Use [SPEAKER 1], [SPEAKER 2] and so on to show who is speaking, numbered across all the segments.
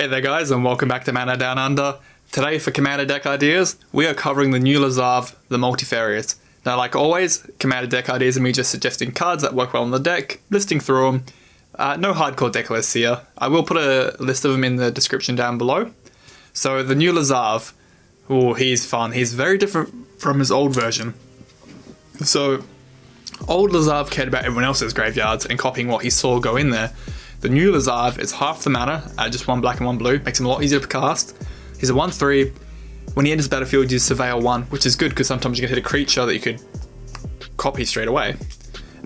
[SPEAKER 1] Hey there guys, and welcome back to Mana Down Under. Today for Commander deck ideas, we are covering the new Lazav, the Multifarious. Now like always, Commander deck ideas are me just suggesting cards that work well on the deck, listing through them. No hardcore deck lists here. I will put a list of them in the description down below. So the new Lazav, oh he's fun, he's very different from his old version. So, old Lazav cared about everyone else's graveyards and copying what he saw go in there. The new Lazav is half the mana at just 1 black and 1 blue, makes him a lot easier to cast. He's a 1/3. When he enters the battlefield, you Surveil 1, which is good because sometimes you can hit a creature that you could copy straight away.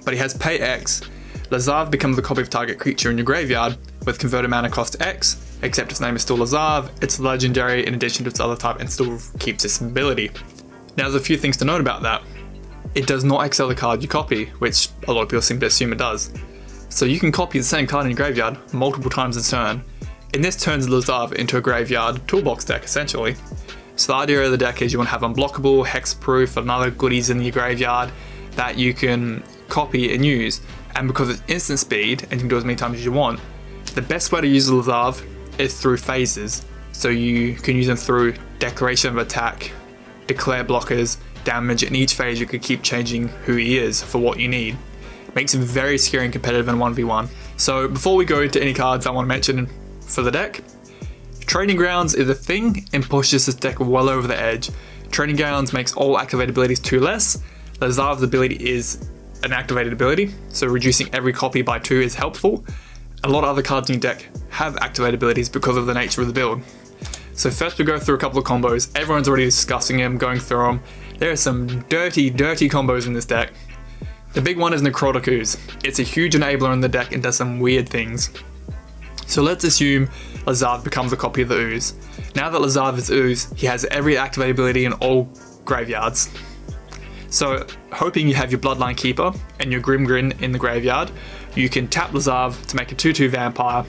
[SPEAKER 1] But he has pay X. Lazav becomes a copy of target creature in your graveyard with converted mana cost X, except its name is still Lazav, it's legendary in addition to its other type and still keeps its ability. Now there's a few things to note about that. It does not excel the card you copy, which a lot of people seem to assume it does. So you can copy the same card in your graveyard multiple times in turn, and this turns Lazav into a graveyard toolbox deck essentially. So the idea of the deck is you want to have unblockable, hexproof, and other goodies in your graveyard that you can copy and use, and because it's instant speed and you can do it as many times as you want, the best way to use Lazav is through phases. So you can use them through declaration of attack, declare blockers, damage. In each phase you could keep changing who he is for what you need. Makes him very scary and competitive in 1v1. So before we go into any cards I want to mention for the deck, Training Grounds is a thing and pushes this deck well over the edge. Training Grounds makes all activated abilities 2 less. Lazav's ability is an activated ability, so reducing every copy by 2 is helpful. A lot of other cards in your deck have activated abilities because of the nature of the build. So first we go through a couple of combos. Everyone's already discussing them, going through them. There are some dirty combos in this deck. The big one is Necrotic Ooze. It's a huge enabler in the deck and does some weird things. So let's assume Lazav becomes a copy of the Ooze. Now that Lazav is Ooze, he has every activated ability in all graveyards. So hoping you have your Bloodline Keeper and your Grimgrin in the graveyard, you can tap Lazav to make a 2/2 vampire.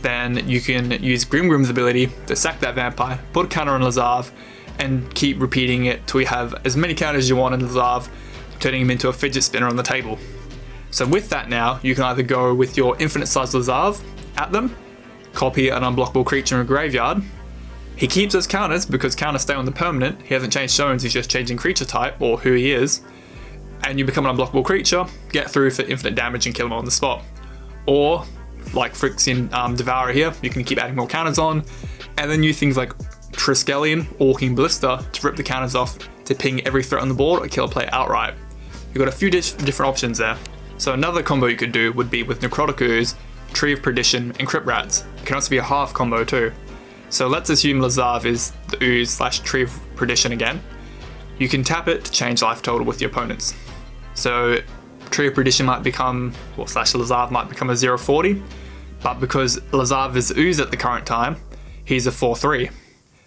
[SPEAKER 1] Then you can use Grimgrin's ability to sack that vampire, put a counter on Lazav, and keep repeating it till you have as many counters as you want in Lazav, turning him into a fidget spinner on the table. So with that now, you can either go with your infinite size Lazav at them, copy an unblockable creature in a graveyard. He keeps those counters because counters stay on the permanent. He hasn't changed zones, he's just changing creature type or who he is. And you become an unblockable creature, get through for infinite damage and kill him on the spot. Or, like Phyrexian Devourer here, you can keep adding more counters on, and then use things like Triskelion or Ballista to rip the counters off to ping every threat on the board or kill a player outright. You've got a few different options there. So another combo you could do would be with Necrotic Ooze, Tree of Perdition, and Crypt Rats. It can also be a half combo too. So let's assume Lazav is the Ooze / Tree of Perdition again. You can tap it to change life total with your opponents. So Tree of Perdition might become, or / Lazav might become a 0/40, but because Lazav is Ooze at the current time, he's a 4/3.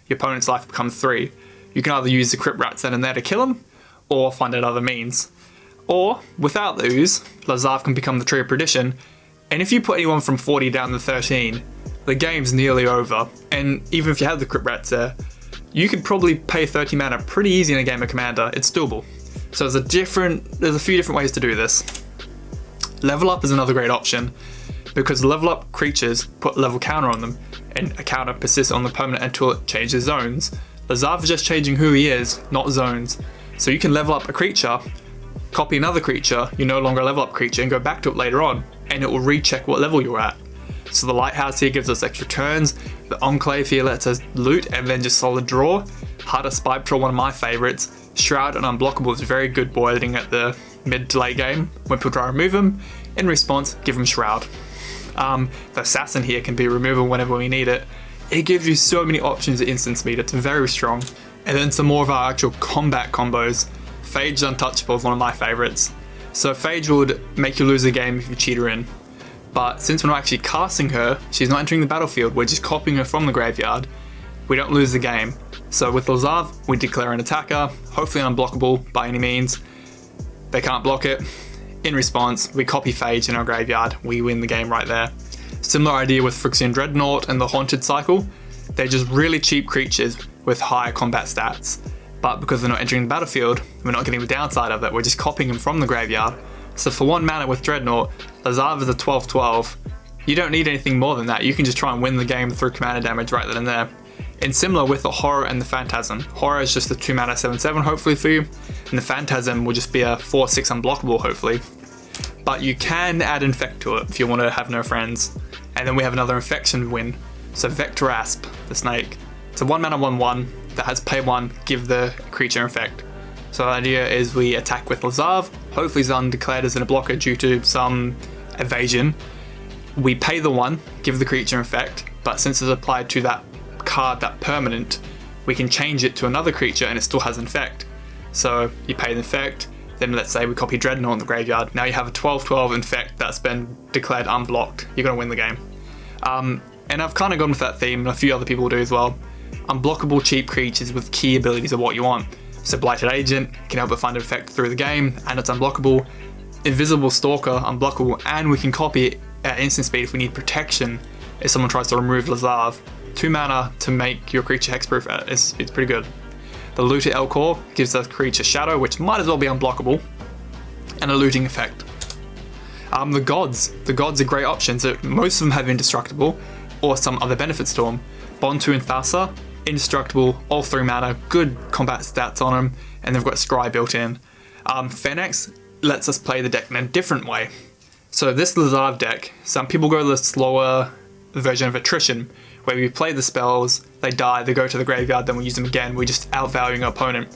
[SPEAKER 1] Your opponent's life becomes 3. You can either use the Crypt Rats then and there to kill him, or find out other means. Or, without the Ooze, Lazav can become the Tree of Perdition, and if you put anyone from 40 down to 13, the game's nearly over, and even if you have the Crypt Rats there, you could probably pay 30 mana pretty easy in a game of Commander. It's doable. So there's a few different ways to do this. Level Up is another great option, because level up creatures put level counter on them, and a counter persists on the permanent until it changes zones. Lazav is just changing who he is, not zones. So you can level up a creature, copy another creature, you no longer a level up creature, and go back to it later on, and it will recheck what level you're at. So the Lighthouse here gives us extra turns, the Enclave here lets us loot and then just solid draw. Hada Spy Patrol, one of my favourites. Shroud and Unblockable is very good boarding at the mid to late game when people try to remove him. In response, give him Shroud. The Assassin here can be removal whenever we need it. It gives you so many options at instant speed, it's very strong. And then some more of our actual combat combos. Phage the Untouchable is one of my favourites. So Phage would make you lose a game if you cheat her in. But since we're not actually casting her, she's not entering the battlefield, we're just copying her from the graveyard, we don't lose the game. So with Lazav, we declare an attacker, hopefully unblockable by any means. They can't block it. In response, we copy Phage in our graveyard, we win the game right there. Similar idea with Phyrexian Dreadnought and the Haunted cycle. They're just really cheap creatures with high combat stats. But because they're not entering the battlefield, we're not getting the downside of it, we're just copying them from the graveyard. So for 1 mana with Dreadnought, Lazav is a 12/12. you don't need anything more than that. You can just try and win the game through commander damage right then and there. And similar with the Horror and the Phantasm. Horror is just a 2 mana 7/7 hopefully for you, and the Phantasm will just be a 4/6 unblockable hopefully. But you can add Infect to it if you want to have no friends. And then we have another Infection win. So Vector Asp, the snake. It's a 1 mana 1/1 that has pay 1, give the creature Infect. So the idea is we attack with Lazav, hopefully it's undeclared as in a blocker due to some evasion. We pay the 1, give the creature Infect, but since it's applied to that card, that permanent, we can change it to another creature and it still has Infect. So you pay the Infect, then let's say we copy Dreadnought in the graveyard. Now you have a 12/12 Infect that's been declared unblocked. You're going to win the game. And I've kind of gone with that theme, and a few other people do as well. Unblockable cheap creatures with key abilities are what you want. So Blighted Agent can help it find an effect through the game, and it's unblockable. Invisible Stalker, unblockable, and we can copy it at instant speed if we need protection if someone tries to remove Lazav. 2 mana to make your creature hexproof, it's pretty good. The Looter il-Kor gives the creature Shadow, which might as well be unblockable, and a looting effect. The gods are great options. Most of them have indestructible, or some other benefits to them. Bontu and Thassa, indestructible, all 3 mana, good combat stats on them, and they've got Scry built in. Phenax lets us play the deck in a different way. So this Lazav deck, some people go the slower version of Attrition, where we play the spells, they die, they go to the graveyard, then we use them again, we're just outvaluing our opponent.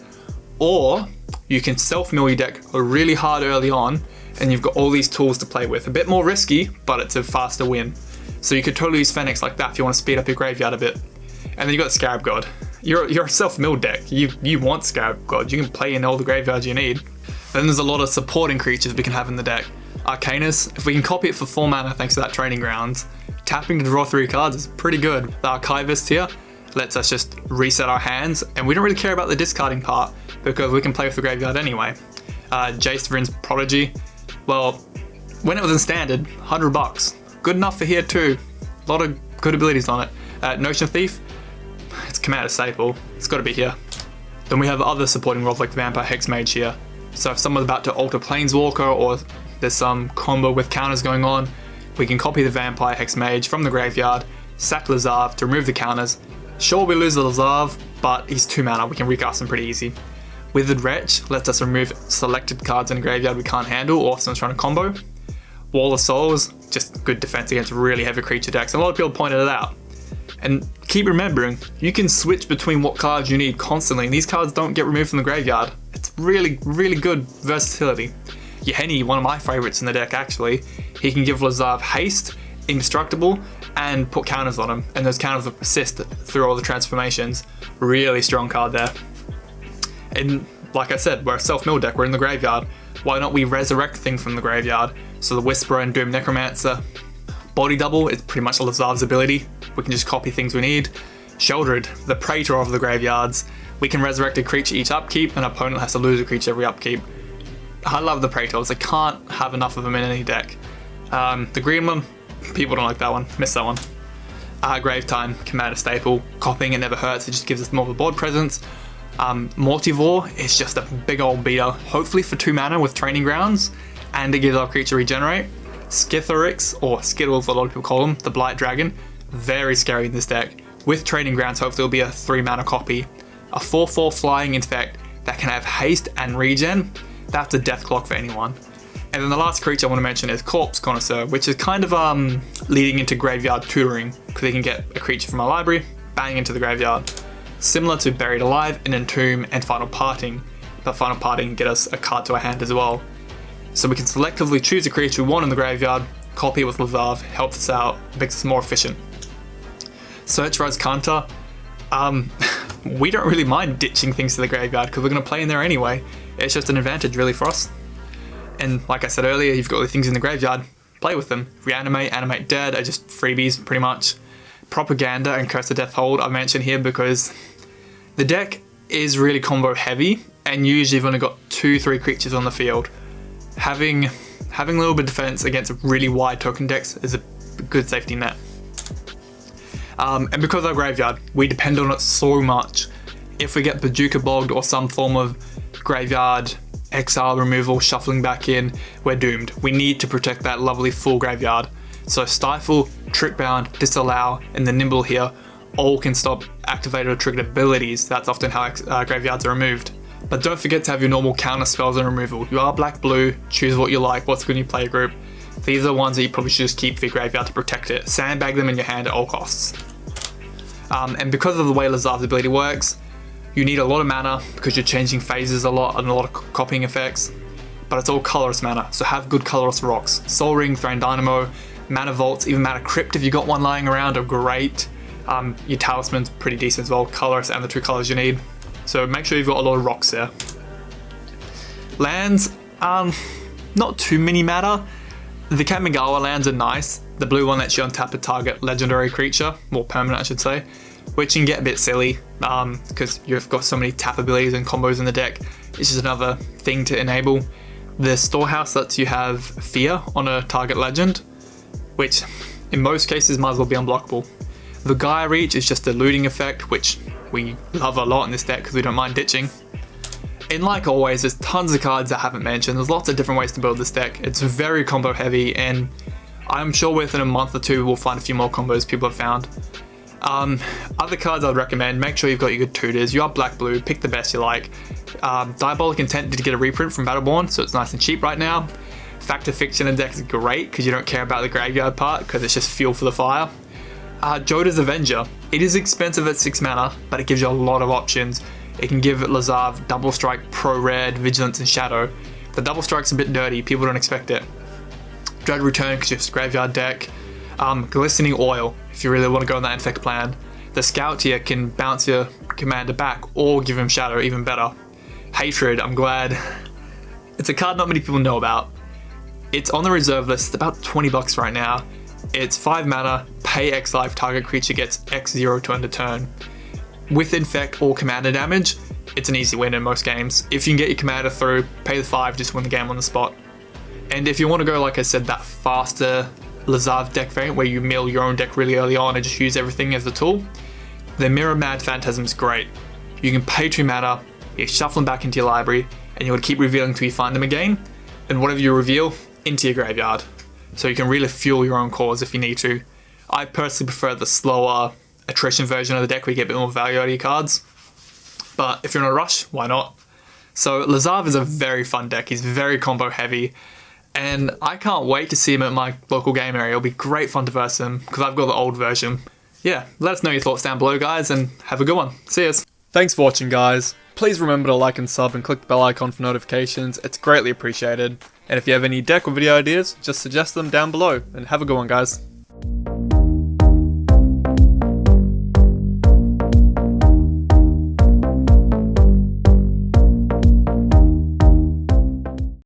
[SPEAKER 1] Or you can self-mill your deck really hard early on, and you've got all these tools to play with. A bit more risky, but it's a faster win. So you could totally use Phenax like that if you want to speed up your graveyard a bit. And then you got Scarab God. You're a self-milled deck. You want Scarab God. You can play in all the graveyards you need. Then there's a lot of supporting creatures we can have in the deck. Arcanis, if we can copy it for 4 mana thanks to that Training Grounds, tapping to draw 3 cards is pretty good. The Archivist here lets us just reset our hands, and we don't really care about the discarding part because we can play with the graveyard anyway. Jace Vryn's Prodigy, well, when it was in standard, $100. Good enough for here too. A lot of good abilities on it. Notion Thief, it's commander staple. It's got to be here. Then we have other supporting roles like the Vampire Hexmage here. So if someone's about to alter Planeswalker or there's some combo with counters going on, we can copy the Vampire Hexmage from the graveyard, sack Lazav to remove the counters. Sure, we lose the Lazav, but he's 2 mana, we can recast him pretty easy. Withered Wretch lets us remove selected cards in the graveyard we can't handle or if someone's trying to combo. Wall of Souls, just good defense against really heavy creature decks, and a lot of people pointed it out. And keep remembering, you can switch between what cards you need constantly, and these cards don't get removed from the graveyard. It's really, really good versatility. Yahenni, one of my favorites in the deck actually, he can give Lazav haste, indestructible, and put counters on him, and those counters will persist through all the transformations. Really strong card there. And like I said, we're a self-mill deck, we're in the graveyard. Why not we resurrect things from the graveyard? So the Whisperer and Doom Necromancer. Body Double is pretty much Lazav's ability. We can just copy things we need. Sheldred, the Praetor of the graveyards. We can resurrect a creature each upkeep, and an opponent has to lose a creature every upkeep. I love the Praetors, I can't have enough of them in any deck. The green one, people don't like that one, miss that one. Grave Time, commander staple. Copying it never hurts, it just gives us more of a board presence. Multivore is just a big old beater, hopefully for 2 mana with Training Grounds, and it gives our creature regenerate. Skitharix, or Skittles a lot of people call him, the Blight Dragon, very scary in this deck. With Training Grounds, hopefully it'll be a 3 mana copy. A 4/4 flying Infect that can have haste and regen, that's a death clock for anyone. And then the last creature I want to mention is Corpse Connoisseur, which is kind of leading into graveyard tutoring, because you can get a creature from a library, bang into the graveyard. Similar to Buried Alive and Entomb and Final Parting, but Final Parting can get us a card to our hand as well. So we can selectively choose a creature we want in the graveyard, copy it with Lazav, helps us out, makes us more efficient. Search for Azcanta, we don't really mind ditching things to the graveyard because we're going to play in there anyway. It's just an advantage really for us. And like I said earlier, you've got the things in the graveyard, play with them. Reanimate, Animate Dead are just freebies pretty much. Propaganda and Curse of Death Hold I mentioned here because the deck is really combo heavy and usually you've only got 2-3 creatures on the field. Having a little bit of defense against really wide token decks is a good safety net. And because our graveyard, we depend on it so much. If we get Bajuka bogged or some form of graveyard exile removal, shuffling back in, we're doomed. We need to protect that lovely full graveyard. So Stifle, Trick Bound, Disallow, and the Nimble here all can stop activated or triggered abilities. That's often how graveyards are removed. But don't forget to have your normal counter spells and removal. You are black-blue, choose what you like, what's good in your player group. These are the ones that you probably should just keep for your graveyard to protect it. Sandbag them in your hand at all costs. And because of the way Lazav's ability works, you need a lot of mana because you're changing phases a lot and a lot of copying effects. But it's all colorless mana, so have good colorless rocks. Soul Ring, Thrain Dynamo, Mana Vaults, even Mana Crypt if you got one lying around are great. Your Talisman's pretty decent as well, colorless and the 2 colors you need. So make sure you've got a lot of rocks there. Lands, not too many matter. The Kamigawa lands are nice. The blue one lets you untap a target legendary creature, more permanent I should say, which can get a bit silly because you've got so many tap abilities and combos in the deck. It's just another thing to enable. The Storehouse lets you have Fear on a target legend, which in most cases might as well be unblockable. The Gaia Reach is just a looting effect, which we love a lot in this deck because we don't mind ditching. And like always, there's tons of cards I haven't mentioned. There's lots of different ways to build this deck. It's very combo heavy, and I'm sure within a month or two we'll find a few more combos people have found. Other cards I'd recommend, make sure you've got your good tutors. You are black-blue, pick the best you like. Diabolic Intent did get a reprint from Battleborn, so it's nice and cheap right now. Fact of Fiction in deck is great because you don't care about the graveyard part because it's just fuel for the fire. Joda's Avenger. It is expensive at 6 mana, but it gives you a lot of options. It can give Lazav Double Strike, Pro Red, Vigilance, and Shadow. The Double Strike's a bit dirty, people don't expect it. Dread Return because it's graveyard deck. Glistening Oil, if you really want to go on that infect plan. The Scout here can bounce your commander back or give him Shadow, even better. Hatred, I'm glad. It's a card not many people know about. It's on the reserve list, it's about 20 bucks right now. It's 5 mana, pay X life, target creature gets X0 to end a turn. With infect or commander damage, it's an easy win in most games. If you can get your commander through, pay the 5, just win the game on the spot. And if you want to go, like I said, that faster Lazav deck variant where you mill your own deck really early on and just use everything as a tool, the Mirror Mad Phantasm is great. You can pay 2 mana, you shuffle them back into your library, and you want to keep revealing until you find them again, and whatever you reveal, into your graveyard. So you can really fuel your own cause if you need to. I personally prefer the slower attrition version of the deck where you get a bit more value out of your cards. But if you're in a rush, why not? So Lazav is a very fun deck. He's very combo heavy. And I can't wait to see him at my local game area. It'll be great fun to verse him because I've got the old version. Yeah, let us know your thoughts down below, guys, and have a good one. See yas. Thanks for watching, guys. Please remember to like and sub and click the bell icon for notifications. It's greatly appreciated. And if you have any deck or video ideas, just suggest them down below. And have a good one, guys.